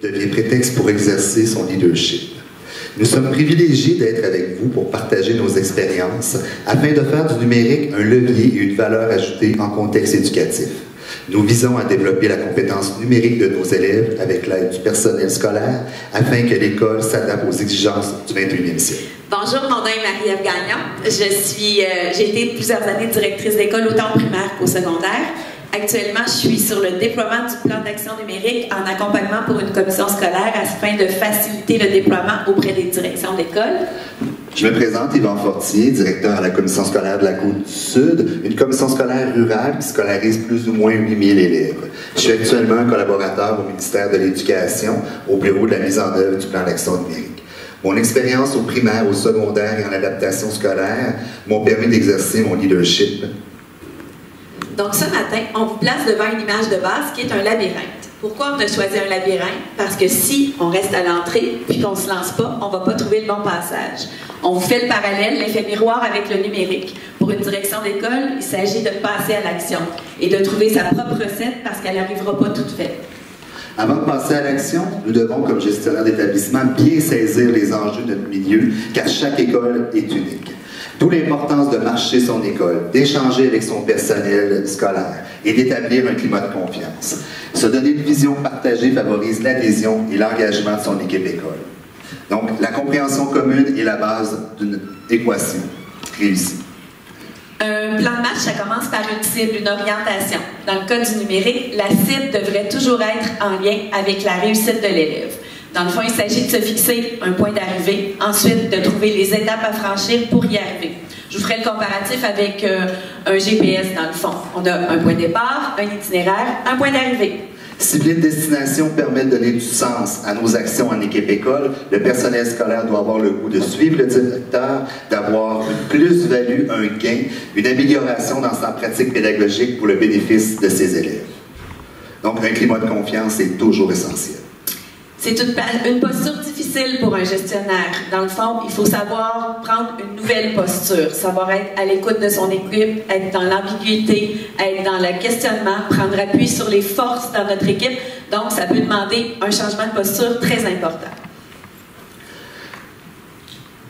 devient prétexte pour exercer son leadership. Nous sommes privilégiés d'être avec vous pour partager nos expériences afin de faire du numérique un levier et une valeur ajoutée en contexte éducatif. Nous visons à développer la compétence numérique de nos élèves avec l'aide du personnel scolaire afin que l'école s'adapte aux exigences du 21e siècle. Bonjour, mon nom est Marie-Ève Gagnon. J'ai été plusieurs années directrice d'école autant au primaire qu'au secondaire. Actuellement, je suis sur le déploiement du plan d'action numérique en accompagnement pour une commission scolaire afin de faciliter le déploiement auprès des directions d'école. Je me présente, Yvan Fortier, directeur à la commission scolaire de la Côte-du-Sud, une commission scolaire rurale qui scolarise plus ou moins 8000 élèves. Je suis actuellement un collaborateur au ministère de l'Éducation au bureau de la mise en œuvre du plan d'action numérique. Mon expérience au primaire, au secondaire et en adaptation scolaire m'ont permis d'exercer mon leadership. Donc ce matin, on vous place devant une image de base qui est un labyrinthe. Pourquoi on a choisi un labyrinthe? Parce que si on reste à l'entrée puis qu'on ne se lance pas, on ne va pas trouver le bon passage. On vous fait le parallèle, l'effet miroir avec le numérique. Pour une direction d'école, il s'agit de passer à l'action et de trouver sa propre recette parce qu'elle n'arrivera pas toute faite. Avant de passer à l'action, nous devons, comme gestionnaire d'établissement, bien saisir les enjeux de notre milieu, car chaque école est unique. D'où l'importance de marcher son école, d'échanger avec son personnel scolaire et d'établir un climat de confiance. Se donner une vision partagée favorise l'adhésion et l'engagement de son équipe école. Donc, la compréhension commune est la base d'une équation réussie. Un plan de marche, ça commence par une cible, une orientation. Dans le cas du numérique, la cible devrait toujours être en lien avec la réussite de l'élève. Dans le fond, il s'agit de se fixer un point d'arrivée, ensuite de trouver les étapes à franchir pour y arriver. Je vous ferai le comparatif avec un GPS dans le fond. On a un point de départ, un itinéraire, un point d'arrivée. Cibler une destination permet de donner du sens à nos actions en équipe école. Le personnel scolaire doit avoir le goût de suivre le directeur, d'avoir une plus-value, un gain, une amélioration dans sa pratique pédagogique pour le bénéfice de ses élèves. Donc, un climat de confiance est toujours essentiel. C'est une posture difficile pour un gestionnaire. Dans le fond, il faut savoir prendre une nouvelle posture, savoir être à l'écoute de son équipe, être dans l'ambiguïté, être dans le questionnement, prendre appui sur les forces dans notre équipe. Donc, ça peut demander un changement de posture très important.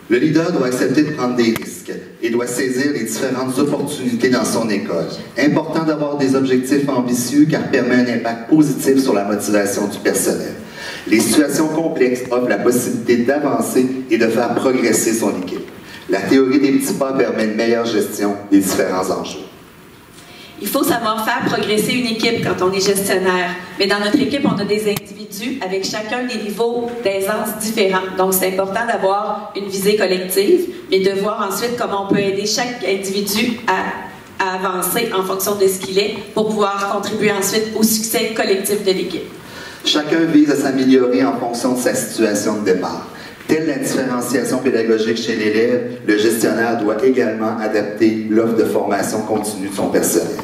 Le leader doit accepter de prendre des risques et doit saisir les différentes opportunités dans son école. Important d'avoir des objectifs ambitieux car permet un impact positif sur la motivation du personnel. Les situations complexes offrent la possibilité d'avancer et de faire progresser son équipe. La théorie des petits pas permet une meilleure gestion des différents enjeux. Il faut savoir faire progresser une équipe quand on est gestionnaire. Mais dans notre équipe, on a des individus avec chacun des niveaux d'aisance différents. Donc, c'est important d'avoir une visée collective, mais de voir ensuite comment on peut aider chaque individu à avancer en fonction de ce qu'il est pour pouvoir contribuer ensuite au succès collectif de l'équipe. Chacun vise à s'améliorer en fonction de sa situation de départ. Telle la différenciation pédagogique chez l'élève, le gestionnaire doit également adapter l'offre de formation continue de son personnel.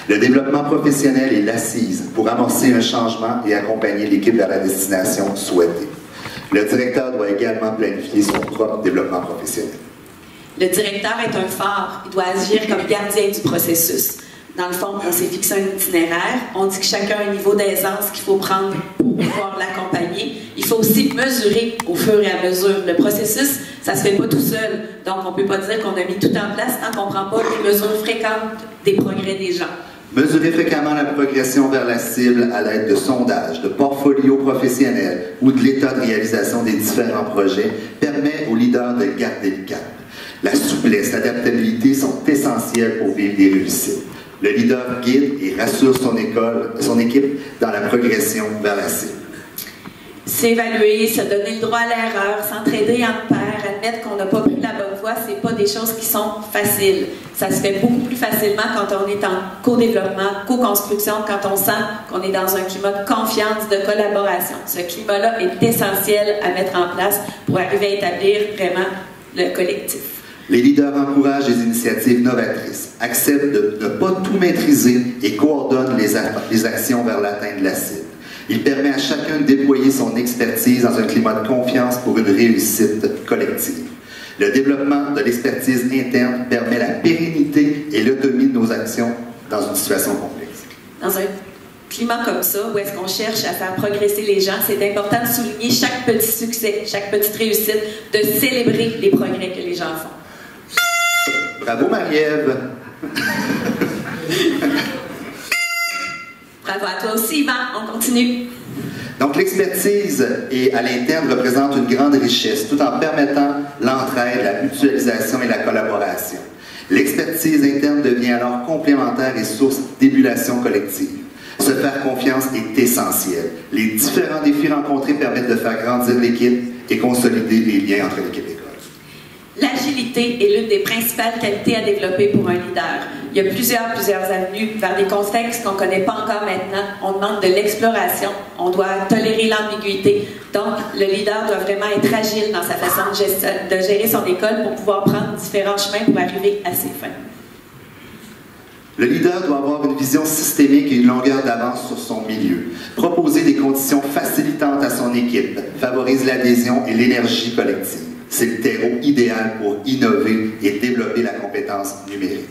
Le développement professionnel est l'assise pour amorcer un changement et accompagner l'équipe vers la destination souhaitée. Le directeur doit également planifier son propre développement professionnel. Le directeur est un phare. Il doit agir comme gardien du processus. Dans le fond, on s'est fixé un itinéraire. On dit que chacun a un niveau d'aisance qu'il faut prendre pour pouvoir l'accompagner. Il faut aussi mesurer au fur et à mesure. Le processus, ça ne se fait pas tout seul. Donc, on ne peut pas dire qu'on a mis tout en place tant qu'on ne prend pas des mesures fréquentes des progrès des gens. Mesurer fréquemment la progression vers la cible à l'aide de sondages, de portfolios professionnels ou de l'état de réalisation des différents projets permet aux leaders de garder le cap. La souplesse, l'adaptabilité sont essentielles pour vivre des réussites. Le leader guide et rassure son équipe dans la progression vers la cible. S'évaluer, se donner le droit à l'erreur, s'entraider en pair, admettre qu'on n'a pas pris la bonne voie, ce n'est pas des choses qui sont faciles. Ça se fait beaucoup plus facilement quand on est en co-développement, co-construction, quand on sent qu'on est dans un climat de confiance, de collaboration. Ce climat-là est essentiel à mettre en place pour arriver à établir vraiment le collectif. Les leaders encouragent les initiatives novatrices, acceptent de ne pas tout maîtriser et coordonnent les actions vers l'atteinte de la cible. Il permet à chacun de déployer son expertise dans un climat de confiance pour une réussite collective. Le développement de l'expertise interne permet la pérennité et l'autonomie de nos actions dans une situation complexe. Dans un climat comme ça, où est-ce qu'on cherche à faire progresser les gens, c'est important de souligner chaque petit succès, chaque petite réussite, de célébrer les progrès que les gens font. Bravo, Marie-Ève! Bravo à toi aussi, Yvan. On continue. Donc, l'expertise à l'interne représente une grande richesse, tout en permettant l'entraide, la mutualisation et la collaboration. L'expertise interne devient alors complémentaire et source d'émulation collective. Se faire confiance est essentiel. Les différents défis rencontrés permettent de faire grandir l'équipe et consolider les liens entre l'équipe et l'école. L'agilité est l'une des principales qualités à développer pour un leader. Il y a plusieurs avenues vers des contextes qu'on ne connaît pas encore maintenant. On demande de l'exploration, on doit tolérer l'ambiguïté. Donc, le leader doit vraiment être agile dans sa façon de gérer son école pour pouvoir prendre différents chemins pour arriver à ses fins. Le leader doit avoir une vision systémique et une longueur d'avance sur son milieu. Proposer des conditions facilitantes à son équipe favorise l'adhésion et l'énergie collective. C'est le terreau idéal pour innover et développer la compétence numérique.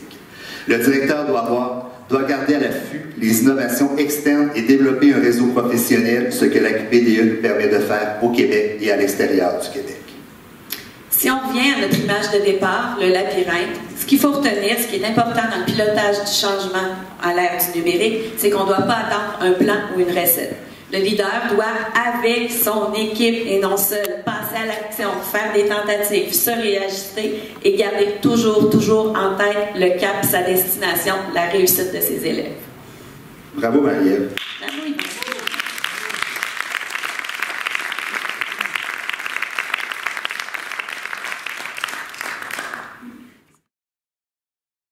Le directeur doit garder à l'affût les innovations externes et développer un réseau professionnel, ce que la QPDE permet de faire au Québec et à l'extérieur du Québec. Si on revient à notre image de départ, le labyrinthe, ce qu'il faut retenir, ce qui est important dans le pilotage du changement à l'ère du numérique, c'est qu'on ne doit pas attendre un plan ou une recette. Le leader doit, avec son équipe et non seul, passer à l'action, faire des tentatives, se réajuster et garder toujours en tête le cap, sa destination, la réussite de ses élèves. Bravo, Marie-Ève. Bravo, Yvan.